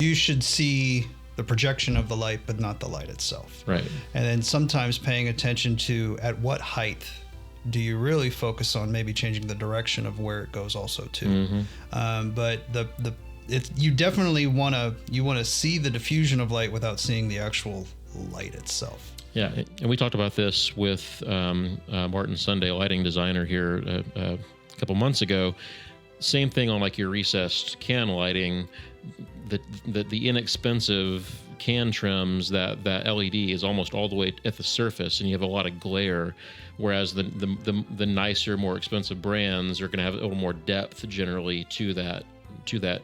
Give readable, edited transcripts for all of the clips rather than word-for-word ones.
You should see the projection of the light, but not the light itself. Right. And then sometimes paying attention to at what height do you really focus on maybe changing the direction of where it goes also too. But you definitely want to see the diffusion of light without seeing the actual light itself. Yeah, and we talked about this with Martin Sunday, lighting designer here a couple months ago. Same thing on like your recessed can lighting. The inexpensive can trims, that LED is almost all the way at the surface, and you have a lot of glare. Whereas the nicer, more expensive brands are going to have a little more depth generally to that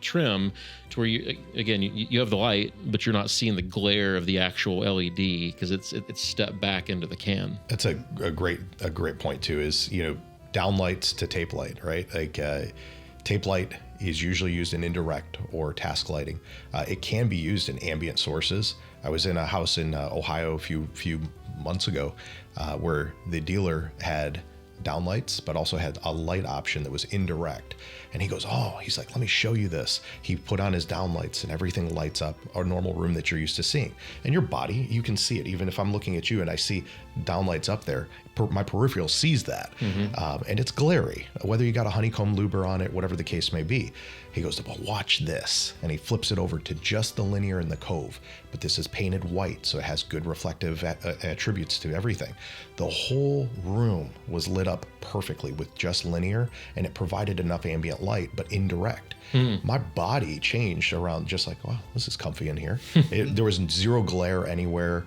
trim, to where you have the light, but you're not seeing the glare of the actual LED because it's stepped back into the can. That's a great point too. Is downlights to tape light, right? Like tape light is usually used in indirect or task lighting. It can be used in ambient sources. I was in a house in Ohio a few months ago where the dealer had downlights, but also had a light option that was indirect. And he's like, let me show you this. He put on his downlights and everything lights up a normal room that you're used to seeing. And your body, you can see it. Even if I'm looking at you and I see downlights up there, my peripheral sees that. And it's glary, whether you got a honeycomb louver on it, whatever the case may be. He goes, but watch this. And he flips it over to just the linear and the cove. But this is painted white, so it has good reflective attributes to everything. The whole room was lit up perfectly with just linear, and it provided enough ambient light, but indirect. My body changed around just like, wow, this is comfy in here. There was zero glare anywhere.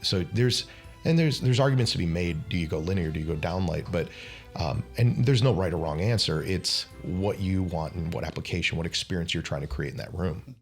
So there's arguments to be made. Do you go linear? Do you go downlight? But and there's no right or wrong answer. It's what you want and what application, what experience you're trying to create in that room.